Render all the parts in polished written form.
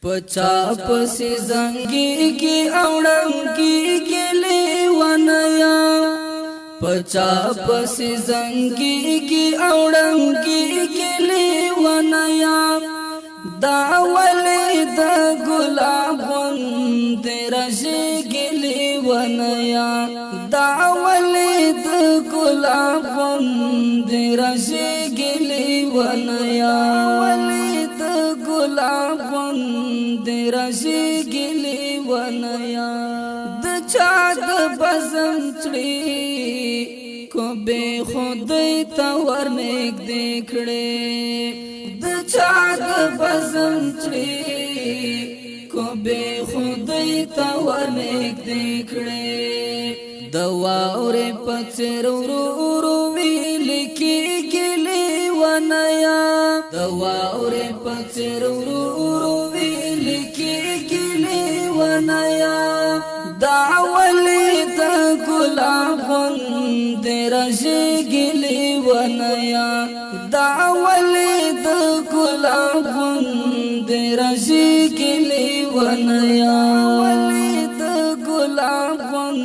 पचा पसी जंगी की औड़ंगी गिले वनया पचा पसी जंगी की औड़ंगी गिले वनया दावले द गुलाबन तेरा से गिले वनया दावले द गुलाबन तेरा से गिले वनया गुलाबन तेरा से गिले वनया द चाँद बज़म चढ़ी को बे खुद तवर नेक देखड़े द चाँद बज़म चढ़ी को बे खुद तवर नेक देखड़े दवा और पचर लिखी गिले वनया दवा और पचर लिखी गिले वनया दावले द गुलाबन तेरा से गिले वनया दावले द गुलाबन तेरा से गिले वनया गुलाबन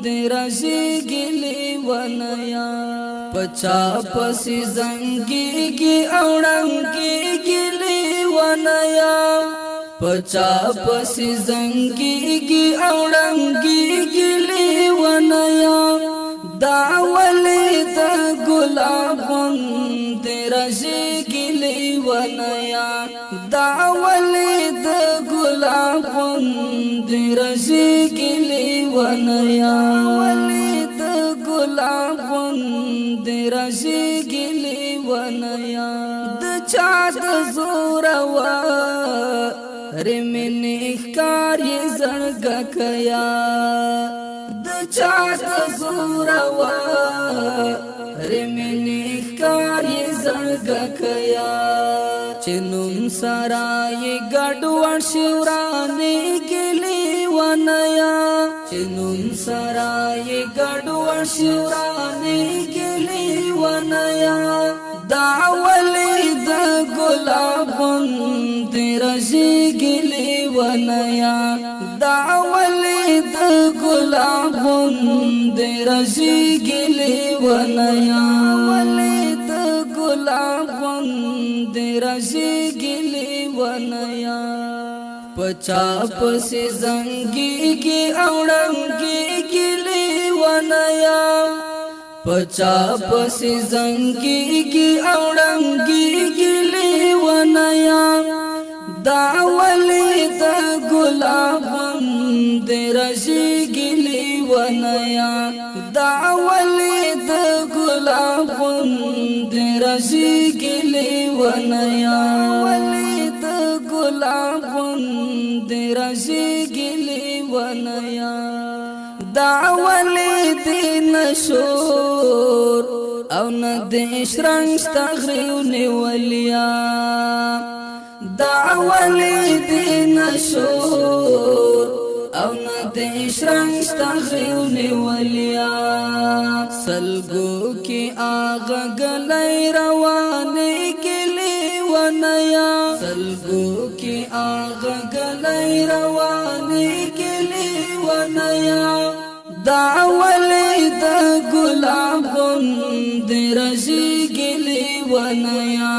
तेरा से गिले वनया पचा पसी जंगी की औड़ंगी गिले वनया पचा पसी जंगी की औड़ंगी गिले वनया दावले द गुलाबन तेरा से गिले वनया दावले द गुलाबन तेरा से गिले वनया गुलाबन तेरा से गिले वनया द चाँद जोरवा रे मैंने कार्य जड़गा कया द चाँद जोरवा रे मैंने कार्य जड़गा कया चिनुम सराय गढ़वाल शिवराने गिले वनया चिनुम सराय गढ़वाल शिवराने गिले वनया दावले द गुलाबन तेरा से गिले वनया दावले द गुलाबन तेरा से गिले वनया गुलाबन तेरा से गिले वनया पचा पसी जंगी की औड़ंगी गिले वनया पचा पसी जंगी की औड़ंगी गिले वनया दावले द गुलाबन तेरा से गिले वनया दावले द गुलाबन तेरा से गिले वनया गुलाबन तेरा से गिले वनया दावले दिन शोर औ न देश रंग तगरिव नेवलिया दावले दिन शोर औ न देश रंग तगरिव नेवलिया सलगो की आग गलाई रवाने के लिए वनया सलगो की आग गलाई रवाने के लिए वनया दावले द गुलाबन तेरा से गिले वनया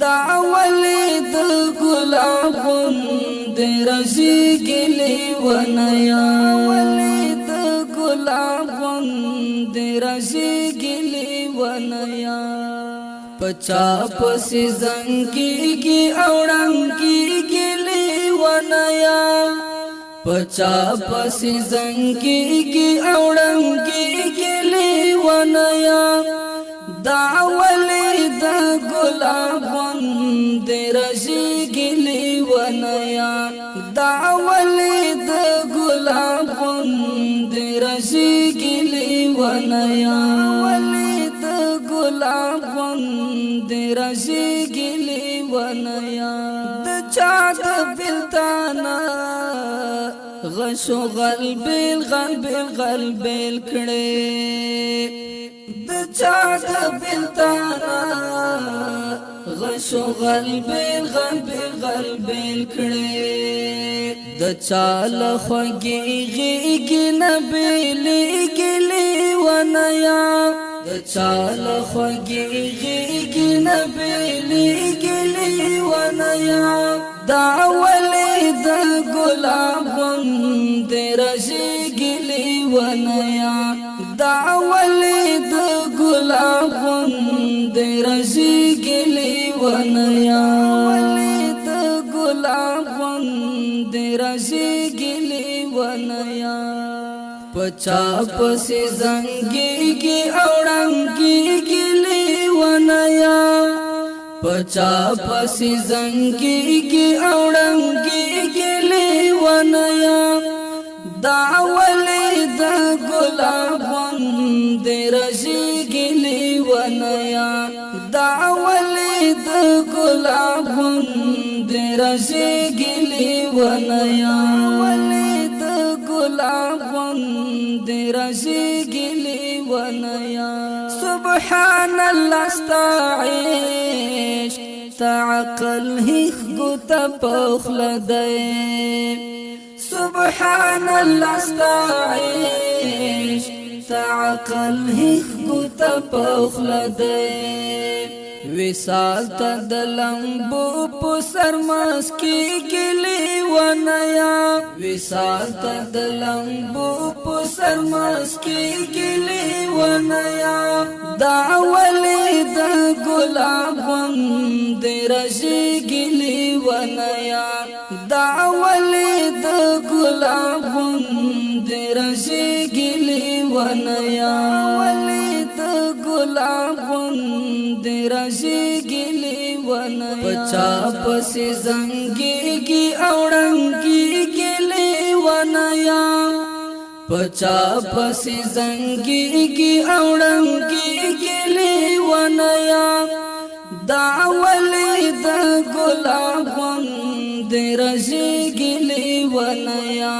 दावले द गुलाबन तेरा से गिले वनया गुलाबन तेरा से गिले वनया पचा पसी जंगी की औड़ंगी गिले वनया पचा पसी जंगी की औड़ंगी गिले वनया दावले द गुलाबन तेरा से गिले वनया दावले द गुलाबन तेरा से गिले वनया गुलाबन तेरा से गिले वनया द चाँद बिलताना गशो गलबेल गलबेल गलबेल खड़े द چا د بلتانا غشو غلبیل غلبیل غلبیل کړي د چال خوږی غیږی نبیلی ګلی ونیا د چال خوږی غیږی نبیلی ګلی ونیا دا ولی د ګلاب غوند رژیږلی ونیا دا ولی د ګلاب غوند رژیږلی ونیا ولی د ګلاب غوند رژیږلی ونیا پچا پسې زنګيږي اوړنګيږي ونیا پچا پسې زنګيږي اوړنګيږي ونیا دا ولې د ګلاب غوند رژیږي ونیا دا ولې د ګلاب غوند رژیږي ونیا ولې د ګلاب غوند رژیږي ونیا سبحان الله استعيش تعقل هیخ ګوتا پخلدای سبحان الله استعيش تعقل هیخ ګوتا پخلدای وصال تا د لمبو په سرماس کې ګلی ونیا وصال تا د لمبو په سرماس کې ګلی ونیا دا ولې د ګلاب غوند رژیږي ونیا دا ولې د ګلاب غوند رژیږي ونیا ولې د ګلاب غوند رژیږي ونیا پچا پسې زنګيږي اوړنګيږي ونیا پچا پسې زنګيږي اوړنګيږي ونیا دا ولې د ګلاب غوند رژیږي ونیا